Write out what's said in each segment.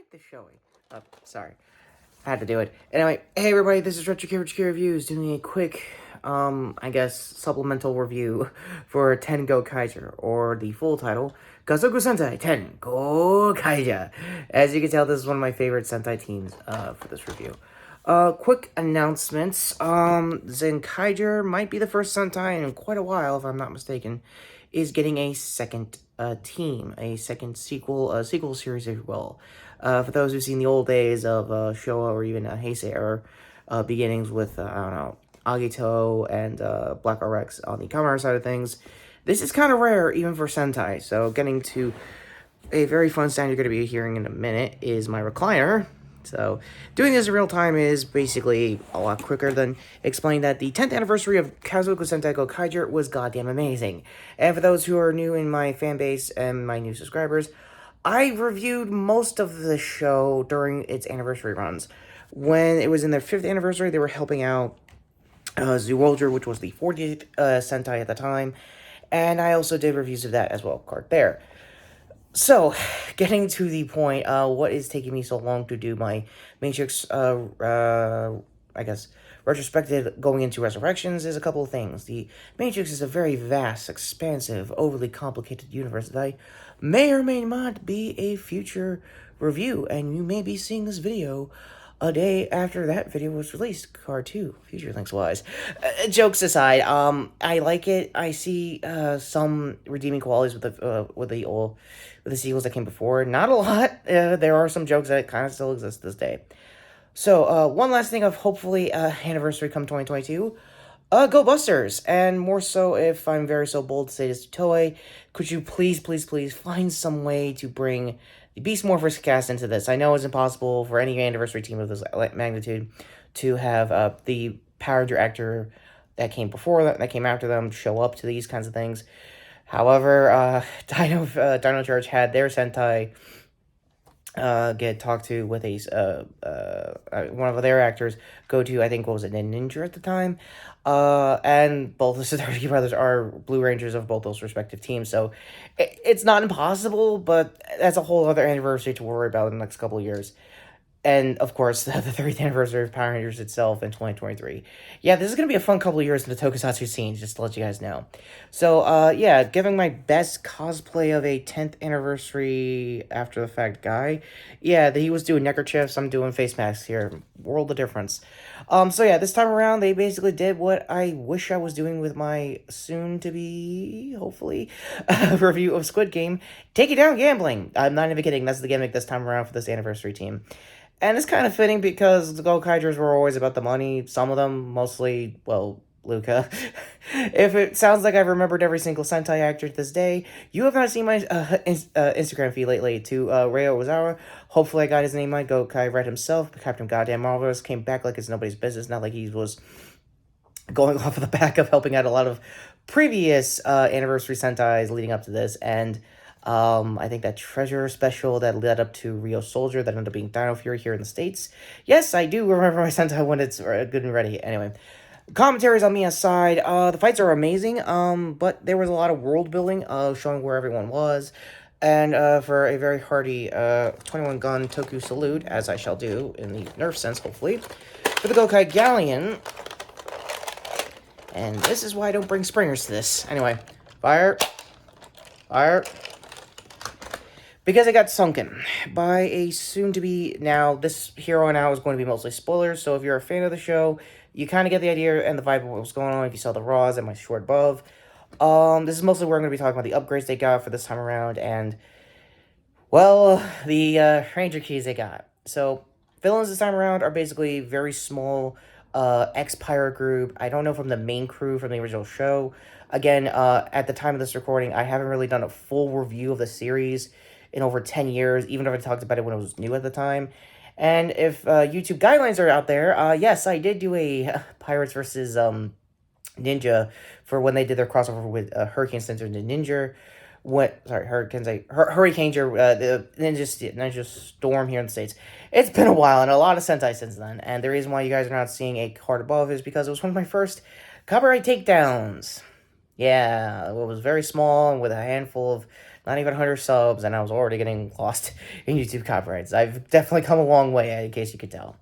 like the showy. Sorry. I had to do it. Anyway, hey everybody, this is Retro Reviews doing a quick, I guess, supplemental review for 10 Gokaiger, or the full title, Kaizoku Sentai 10 Gokaiger. As you can tell, this is one of my favorite Sentai teams, for this review. Quick announcements. Zenkaiger might be the first Sentai in quite a while, if I'm not mistaken, is getting a second team, a second sequel series, if you will. For those who've seen the old days of Showa or even Heisei era beginnings with, I don't know, Agito and Black RX on the Kamen side of things, this is kind of rare even for Sentai. So getting to a very fun sound you're going to be hearing in a minute is my recliner. So, doing this in real time is basically a lot quicker than explaining that the 10th anniversary of Kaizoku Sentai Gokaiger was goddamn amazing. And for those who are new in my fan base and my new subscribers, I reviewed most of the show during its anniversary runs. When it was in their 5th anniversary, they were helping out Zoolger, which was the 40th Sentai at the time, and I also did reviews of that as well, card there. So, getting to the point, what is taking me so long to do my Matrix, I guess, retrospective going into Resurrections is a couple of things. The Matrix is a very vast, expansive, overly complicated universe that I may or may not be a future review, and you may be seeing this video a day after that video was released, card 2, future links-wise. Jokes aside, I like it. I see, some redeeming qualities with the sequels that came before. Not a lot. There are some jokes that kind of still exist this day. So, one last thing of hopefully, anniversary come 2022. Go Busters! And more so, if I'm very so bold to say this to Toei, could you please find some way to bring the Beast Morphers cast into this? I know it's impossible for any anniversary team of this magnitude to have the Power Ranger actor that came before them, that came after them, show up to these kinds of things. However, Dino Charge had their Sentai get talked to with one of their actors go to, I think, what was it, Ninja at the time, and both the Suzuki brothers are Blue Rangers of both those respective teams, so it's not impossible, but that's a whole other anniversary to worry about in the next couple of years. And, of course, the 30th anniversary of Power Rangers itself in 2023. Yeah, this is going to be a fun couple of years in the tokusatsu scene, just to let you guys know. So, yeah, giving my best cosplay of a 10th anniversary after-the-fact guy. Yeah, he was doing neckerchiefs, I'm doing face masks here. World of difference. So, yeah, this time around, they basically did what I wish I was doing with my soon-to-be, hopefully, review of Squid Game. Take it down gambling. I'm not even kidding, that's the gimmick this time around for this anniversary team. And it's kind of fitting because the Gokaigers were always about the money. Some of them, mostly, well, Luca. If it sounds like I've remembered every single Sentai actor to this day, you have not seen my Instagram feed lately to Ryo Ozawa. Hopefully I got his name right. Gokai read himself. Captain Goddamn Marvelous came back like it's nobody's business. Not like he was going off of the back of helping out a lot of previous anniversary Sentais leading up to this. And I think that Treasure special that led up to Rio Soldier that ended up being Dino Fury here in the States. Yes, I do remember my Sentai when it's good and ready. Anyway, commentaries on me aside, the fights are amazing, but there was a lot of world building, showing where everyone was, and for a very hearty 21 gun Toku salute, as I shall do in the Nerf sense, hopefully, for the Gokai Galleon. And this is why I don't bring springers to this. Anyway, fire. Because it got sunken by a soon-to-be... Now, this here on out is going to be mostly spoilers, so if you're a fan of the show, you kind of get the idea and the vibe of what was going on if you saw the Raws and my short above. This is mostly where I'm going to be talking about the upgrades they got for this time around, and, well, the Ranger keys they got. So, villains this time around are basically very small ex-pirate group. I don't know from the main crew from the original show. Again, at the time of this recording, I haven't really done a full review of the series in over 10 years, even if I talked about it when it was new at the time. And if YouTube guidelines are out there, yes, I did do a Pirates versus Ninja for when they did their crossover with Hurricane Center Ninja. Hurricane the Ninja Storm here in the States. It's been a while, and a lot of Sentai since then. And the reason why you guys are not seeing a card above is because it was one of my first copyright takedowns. Yeah, it was very small and with a handful of not even 100 subs, and I was already getting lost in YouTube copyrights. I've definitely come a long way, in case you could tell.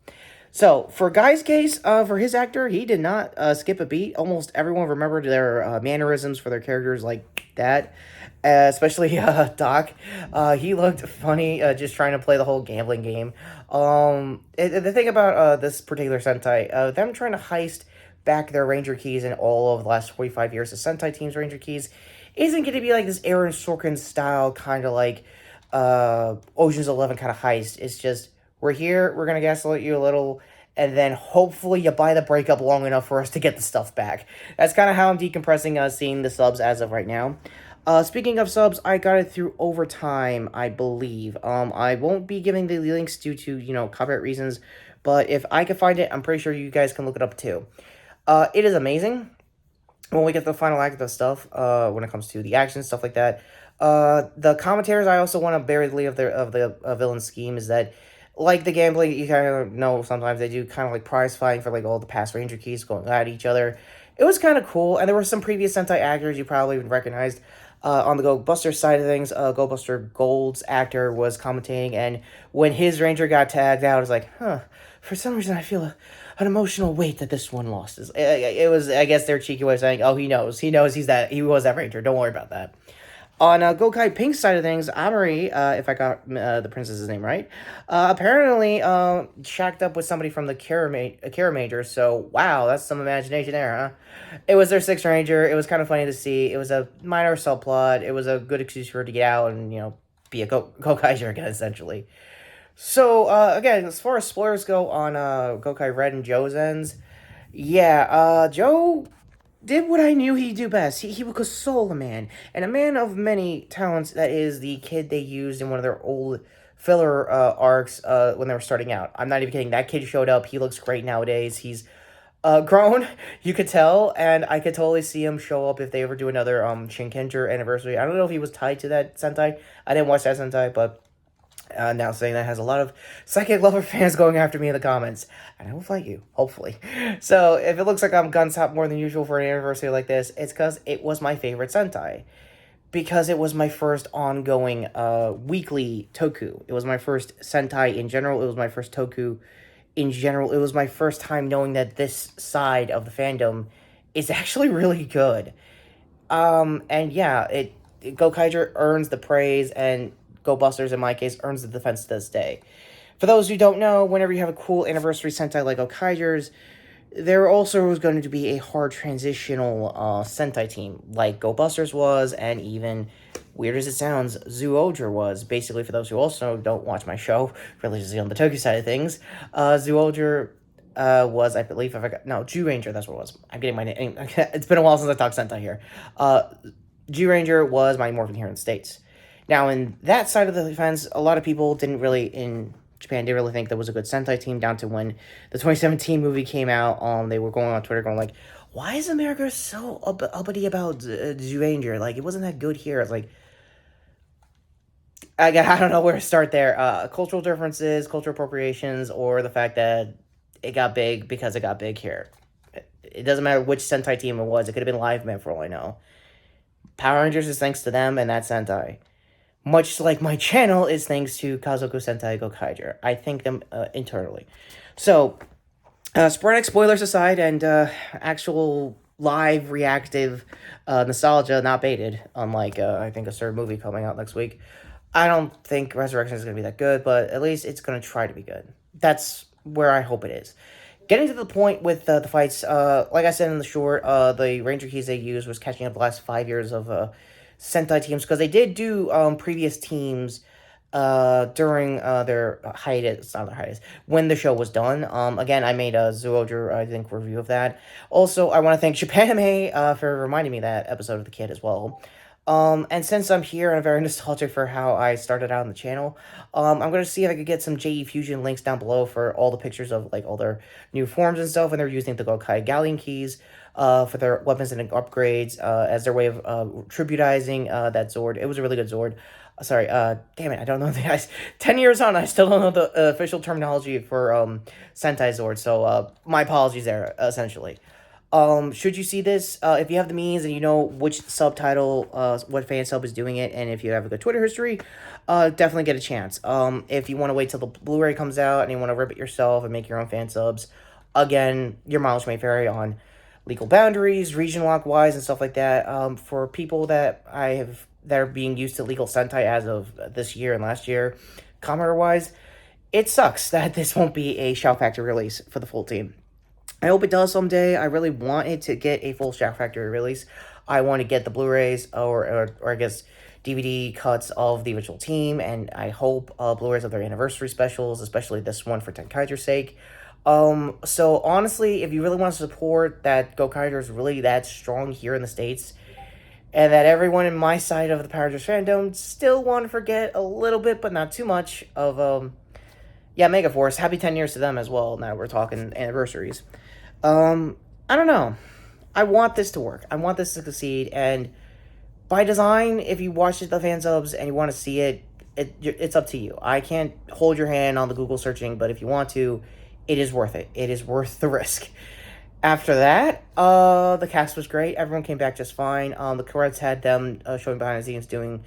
So, for Guy's case, for his actor, he did not skip a beat. Almost everyone remembered their mannerisms for their characters like that. Especially Doc. He looked funny just trying to play the whole gambling game. The thing about this particular Sentai, them trying to heist back their Ranger keys in all of the last 45 years of Sentai Team's Ranger keys isn't going to be like this Aaron Sorkin style kind of like Ocean's 11 kind of heist. It's just, we're here, we're going to gaslight you a little, and then hopefully you buy the breakup long enough for us to get the stuff back. That's kind of how I'm decompressing seeing the subs as of right now. Speaking of subs, I got it through Overtime, I believe. I won't be giving the links due to, copyright reasons, but if I can find it, I'm pretty sure you guys can look it up too. It is amazing when we get to the final act of the stuff, when it comes to the action, stuff like that. The commentators, I also want to bear the lead of the villain scheme, is that, like the gameplay, you kind of know sometimes they do kind of like prize fighting for like all the past Ranger keys going at each other. It was kind of cool, and there were some previous Sentai actors you probably recognized. On the Go Buster side of things, Go Buster Gold's actor was commentating, and when his Ranger got tagged out, I was like, for some reason I feel an emotional weight that this one lost. It was, I guess, their cheeky way of saying, oh, he knows he was that Ranger, don't worry about that. On Gokai Pink's side of things, Amari, if I got the princess's name right, apparently shacked up with somebody from the Kara Major, so wow, that's some imagination there, huh? It was their sixth Ranger. It was kind of funny to see. It was a minor subplot. It was a good excuse for her to get out and, be a Gokaiger again, essentially. So, again, as far as spoilers go on Gokai Red and Joe's ends, yeah, Joe did what I knew he'd do best. He was a soul man, and a man of many talents. That is the kid they used in one of their old filler arcs when they were starting out. I'm not even kidding. That kid showed up. He looks great nowadays. He's grown, you could tell, and I could totally see him show up if they ever do another Shinkenger anniversary. I don't know if he was tied to that Sentai. I didn't watch that Sentai, but now saying that has a lot of Psychic Lover fans going after me in the comments, and I will fight you, hopefully. So, if it looks like I'm guns hot more than usual for an anniversary like this, it's because it was my favorite Sentai. Because it was my first ongoing weekly Toku. It was my first Sentai in general. It was my first Toku in general. It was my first time knowing that this side of the fandom is actually really good. And yeah, Gokaiger earns the praise, and Go Busters, in my case, earns the defense to this day. For those who don't know, whenever you have a cool anniversary Sentai like Gokaigers, there also was going to be a hard transitional Sentai team, like Go Busters was, and even, weird as it sounds, Zyuohger was. Basically, for those who also don't watch my show, religiously on the Toku side of things, Zyuohger was, I believe, Zyuranger, that's what it was. I'm getting my name. It's been a while since I talked Sentai here. Zyuranger was my Morphin here in the States. Now, in that side of the fence, a lot of people in Japan didn't really think there was a good Sentai team, down to when the 2017 movie came out. They were going on Twitter going like, why is America so uppity about Zyuranger? Like, it wasn't that good here. It's like, I don't know where to start there. Cultural differences, cultural appropriations, or the fact that it got big because it got big here. It doesn't matter which Sentai team it was. It could have been Live Man for all I know. Power Rangers is thanks to them and that Sentai. Much like my channel is thanks to Kaizoku Sentai Gokaiger. I thank them internally. So, sporadic spoilers aside, and actual live reactive nostalgia, not baited, unlike I think a certain movie coming out next week. I don't think Resurrection is going to be that good, but at least it's going to try to be good. That's where I hope it is. Getting to the point with the fights, like I said in the short, the Ranger keys they used was catching up the last 5 years of Sentai teams, because they did do previous teams during their hiatus, not their hiatus, when the show was done. Again, I made a Zyuohger, I think, review of that. Also, I want to thank Japanime for reminding me of that episode of the kid as well. And since I'm here and I'm very nostalgic for how I started out on the channel, I'm going to see if I could get some JE Fusion links down below for all the pictures of, like, all their new forms and stuff, and they're using the Gokai Galleon keys for their weapons and upgrades as their way of tributizing that Zord. It was a really good Zord. Sorry, damn it, I don't know the guys. 10 years on, I still don't know the official terminology for Sentai Zord, so my apologies there, essentially. Should you see this, if you have the means and you know which subtitle, what fan sub is doing it, and if you have a good Twitter history, definitely get a chance. If you want to wait till the Blu-ray comes out and you want to rip it yourself and make your own fan subs, again, your mileage may vary on legal boundaries, region lock wise, and stuff like that. For people that are being used to legal Sentai as of this year and last year, comment wise, it sucks that this won't be a Shout Factory release for the full team. I hope it does someday. I really want it to get a full Shout Factory release. I want to get the Blu-rays or I guess DVD cuts of the original team, and I hope Blu-rays of their anniversary specials, especially this one for Tenkaiger's sake. So honestly, if you really want to support that Gokaiger is really that strong here in the States, and that everyone in my side of the Power Rangers fandom still want to forget a little bit, but not too much, of, Megaforce, happy 10 years to them as well, now we're talking anniversaries. I don't know. I want this to work. I want this to succeed, and by design, if you watch the fan subs and you want to see it, it's up to you. I can't hold your hand on the Google searching, but if you want to, it is worth it. It is worth the risk. After that, the cast was great. Everyone came back just fine. The credits had them showing behind the scenes doing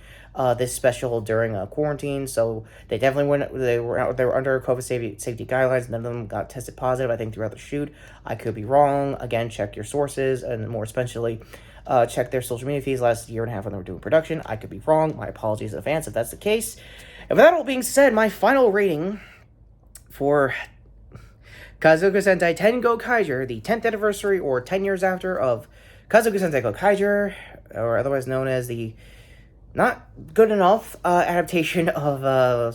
this special during quarantine, so they definitely they were under COVID safety guidelines. None of them got tested positive, I think, throughout the shoot. I could be wrong. Again, check your sources, and more especially, check their social media feeds last year and a half when they were doing production. I could be wrong. My apologies in advance if that's the case. And with that all being said, my final rating for Kaizoku Sentai 10 Gokaiger, the 10th anniversary or 10 years after of Kaizoku Sentai Gokaiger, or otherwise known as the not good enough adaptation of the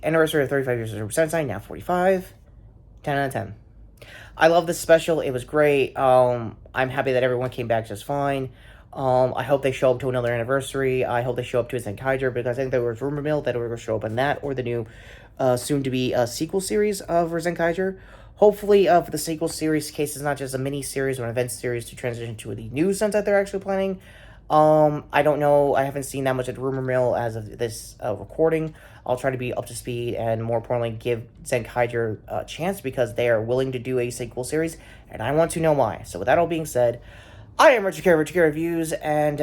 anniversary of 35 years of Super Sentai, now 45, 10 out of 10. I love this special. It was great. I'm happy that everyone came back just fine. I hope they show up to another anniversary. I hope they show up to a Zenkaiger, because I think there was rumor mill that it would show up in that or the new soon-to-be sequel series of Zenkaiger. Hopefully, for the sequel series case, it's not just a mini-series or an event series to transition to the new Sentai they're actually planning. I don't know. I haven't seen that much at the rumor mill as of this recording. I'll try to be up to speed and, more importantly, give Zenkaiger a chance, because they are willing to do a sequel series, and I want to know why. So with that all being said, I am Richard K Reviews, and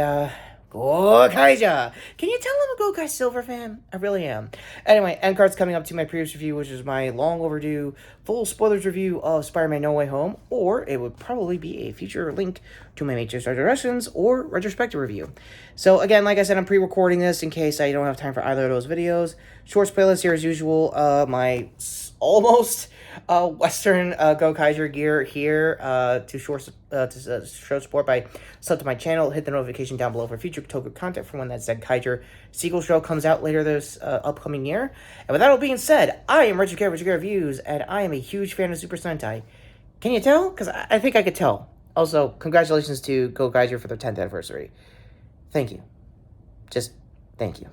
Gokaiger! Can you tell I'm a Gokai Silver fan? I really am. Anyway, end cards coming up to my previous review, which is my long overdue full spoilers review of Spider-Man No Way Home, or it would probably be a future link to my Major Star Directions or retrospective review. So again, like I said, I'm pre-recording this in case I don't have time for either of those videos. Short playlist here as usual. My almost Western Gokaiger gear here to show support by sub to my channel. Hit the notification down below for future Toku content for when that Zenkaiger sequel show comes out later this upcoming year. And with that all being said, I am Richard K Reviews, and I am a huge fan of Super Sentai. Can you tell? Because I think I could tell. Also, congratulations to Gokaiger for their 10th anniversary. Thank you. Just thank you.